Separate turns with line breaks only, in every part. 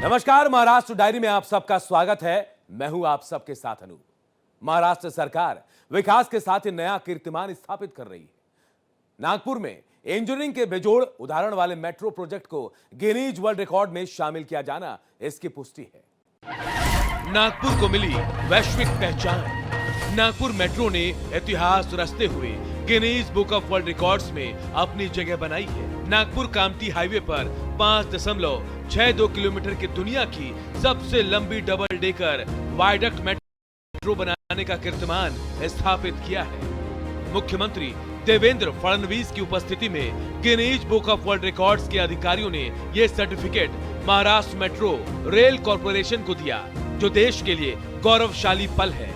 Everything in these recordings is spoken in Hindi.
नमस्कार, महाराष्ट्र डायरी में आप सबका स्वागत है। मैं हूं आप सबके साथ अनूप। महाराष्ट्र सरकार विकास के साथ ही नया कीर्तिमान स्थापित कर रही है। नागपुर में इंजीनियरिंग के बेजोड़ उदाहरण वाले मेट्रो प्रोजेक्ट को गिनीज वर्ल्ड रिकॉर्ड में शामिल किया जाना इसकी पुष्टि है।
नागपुर को मिली वैश्विक पहचान। नागपुर मेट्रो ने इतिहास रचते हुए Guinness book of world records में अपनी जगह बनाई है। नागपुर कामठी हाईवे पर 5.62 किलोमीटर की दुनिया की सबसे लंबी डबल डेकर वायडक्ट मेट्रो बनाने का कीर्तिमान स्थापित किया है। मुख्यमंत्री देवेंद्र फडणवीस की उपस्थिति में Guinness book of world records के अधिकारियों ने यह certificate Maharashtra metro rail corporation को दिया, जो देश के लिए गौरवशाली पल है।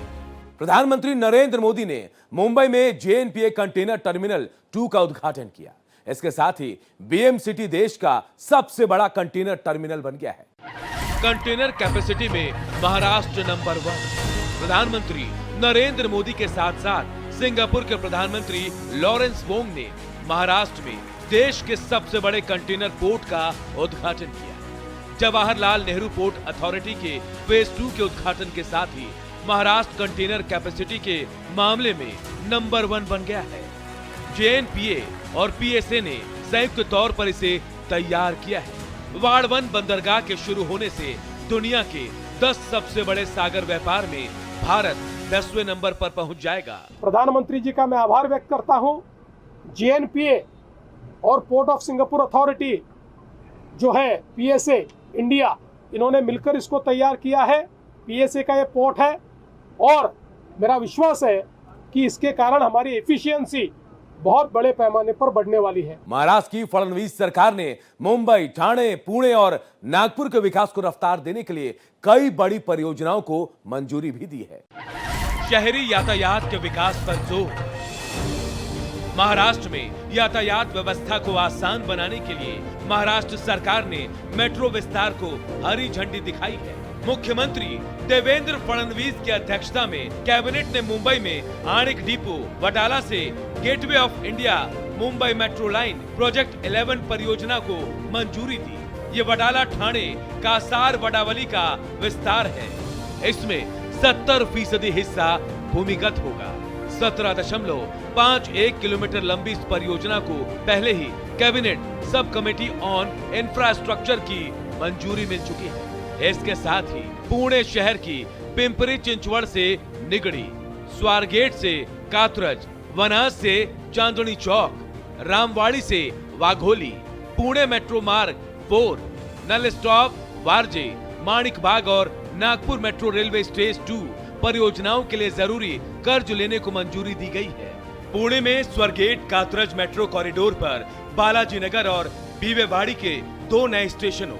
प्रधानमंत्री नरेंद्र मोदी ने मुंबई में JNPA कंटेनर टर्मिनल 2 का उद्घाटन किया। इसके साथ ही BM सिटी देश का सबसे बड़ा कंटेनर टर्मिनल बन गया है।
कंटेनर कैपेसिटी में महाराष्ट्र नंबर 1। प्रधानमंत्री नरेंद्र मोदी के साथ साथ सिंगापुर के प्रधानमंत्री लॉरेंस वोंग ने महाराष्ट्र में देश के सबसे बड़े कंटेनर पोर्ट का उद्घाटन किया। जवाहरलाल नेहरू पोर्ट अथॉरिटी के फेज 2 के उद्घाटन के साथ ही महाराष्ट्र कंटेनर कैपेसिटी के मामले में नंबर 1 बन गया है। JNPA और PSA ने संयुक्त तौर पर इसे तैयार किया है। वाड़ 1 बंदरगाह के शुरू होने से दुनिया के 10 सबसे बड़े सागर व्यापार में भारत 10वें नंबर पर पहुंच जाएगा।
प्रधानमंत्री जी का मैं आभार व्यक्त करता हूं। JNPA और पोर्ट ऑफ सिंगापुर अथॉरिटी जो है PSA इंडिया, इन्होंने मिलकर इसको तैयार किया है। PSA का ये पोर्ट है और मेरा विश्वास है कि इसके कारण हमारी एफिशिएंसी बहुत बड़े पैमाने पर बढ़ने वाली है।
महाराष्ट्र की फडणवीस सरकार ने मुंबई, ठाणे, पुणे और नागपुर के विकास को रफ्तार देने के लिए कई बड़ी परियोजनाओं को मंजूरी भी दी है।
शहरी यातायात के विकास पर जोर। महाराष्ट्र में यातायात व्यवस्था को आसान बनाने के लिए महाराष्ट्र सरकार ने मेट्रो विस्तार को हरी झंडी दिखाई है। मुख्यमंत्री देवेंद्र फडणवीस की अध्यक्षता में कैबिनेट ने मुंबई में आणिक डिपो, वडाला से gateway of India Mumbai metro line project 11 परियोजना को मंजूरी दी। ये वडाला ठाणे कासार वडावली का विस्तार है। इसमें 70% हिस्सा भूमिगत होगा। 17.51 किलोमीटर लंबी इस परियोजना को पहले ही cabinet sub committee on infrastructure की मंजूरी मिल चुकी है। इसके साथ ही पुणे शहर की पिंपरी चिंचवड़ से निगड़ी, स्वारगेट से कात्रज, वनाज से चांदनी चौक, रामवाड़ी से वाघोली, पुणे मेट्रो मार्ग 4, नल स्टॉप, वारजे, माणिक बाग और नागपुर मेट्रो रेलवे स्टेज 2 परियोजनाओं के लिए जरूरी कर्ज लेने को मंजूरी दी गई है। पुणे में स्वारगेट कात्रज मेट्रो कॉरिडोर पर बालाजी नगर और बीवेवाड़ी के 2 नए स्टेशनों,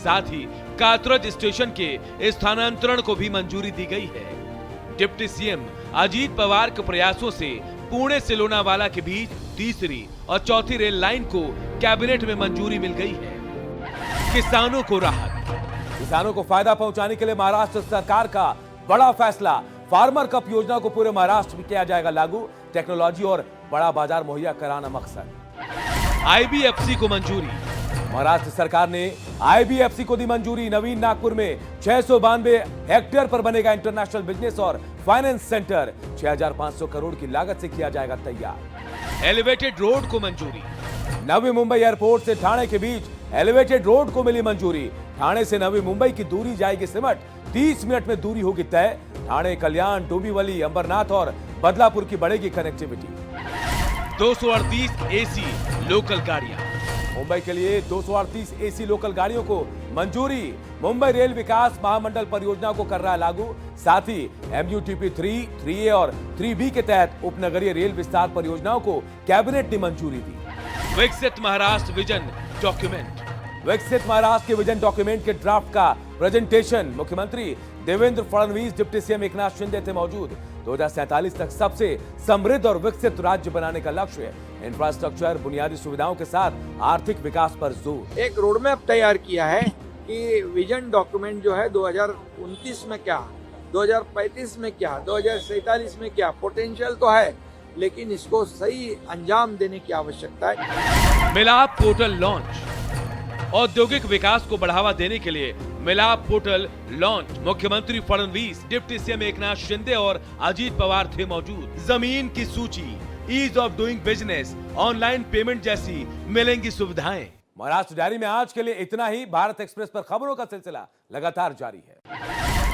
साथ ही कात्रज स्टेशन के स्थानांतरण को भी मंजूरी दी गई है। डिप्टी सीएम अजीत पवार के प्रयासों से पुणे से लोनावाला के बीच तीसरी और चौथी रेल लाइन को कैबिनेट में मंजूरी मिल गई है। किसानों को राहत।
किसानों को फायदा पहुंचाने के लिए महाराष्ट्र सरकार का बड़ा फैसला। फार्मर कप योजना को पूरे महाराष्ट्र में किया जाएगा लागू। टेक्नोलॉजी और बड़ा बाजार मुहैया कराना मकसद।
IBFC को मंजूरी।
महाराष्ट्र सरकार ने IBFC को दी मंजूरी। नवीन नागपुर में 692 हेक्टेयर पर बनेगा इंटरनेशनल बिजनेस और फाइनेंस सेंटर। 6500 करोड़ की लागत से किया जाएगा तैयार।
एलिवेटेड रोड को मंजूरी।
नवी मुंबई एयरपोर्ट से ठाणे के बीच एलिवेटेड रोड को मिली मंजूरी। ठाणे से नवी मुंबई की दूरी जाएगी सिमट। 30 मिनट में दूरी होगी तय। ठाणे, कल्याण, डोंबिवली, अंबरनाथ और बदलापुर की बढ़ेगी कनेक्टिविटी।
238 AC लोकल गाड़ियां।
मुंबई के लिए 238 AC लोकल गाड़ियों को मंजूरी। मुंबई रेल विकास महामंडल परियोजना को कर रहा है लागू। साथ ही MUTP 3, 3A और 3B के तहत उपनगरीय रेल विस्तार परियोजनाओं को कैबिनेट ने मंजूरी दी।
विकसित महाराष्ट्र विजन डॉक्यूमेंट।
विकसित महाराष्ट्र के विजन डॉक्यूमेंट के ड्राफ्ट का प्रेजेंटेशन मुख्यमंत्री देवेंद्र फडणवीस, डिप्टी सीएम एकनाथ शिंदे थे मौजूद। 2047 तक सबसे समृद्ध और विकसित राज्य बनाने का लक्ष्य है। इंफ्रास्ट्रक्चर, बुनियादी सुविधाओं के साथ आर्थिक विकास पर जोर।
एक रोडमैप तैयार किया है कि विजन डॉक्यूमेंट जो है 2029 में क्या, 2035 में क्या, 2047 में क्या, पोटेंशियल तो है लेकिन इसको सही अंजाम देने की आवश्यकता है।
मिलाप पोर्टल लॉन्च। औद्योगिक विकास को बढ़ावा देने के लिए मिलाप पोर्टल लॉन्च। मुख्यमंत्री फडणवीस, डिप्टी सीएम एकनाथ शिंदे और अजीत पवार थे मौजूद। जमीन की सूची, ease of doing business, online payment जैसी मिलेंगी सुविधाएं।
महाराष्ट्र डायरी में आज के लिए इतना ही। भारत एक्सप्रेस पर खबरों का सिलसिला लगातार जारी है।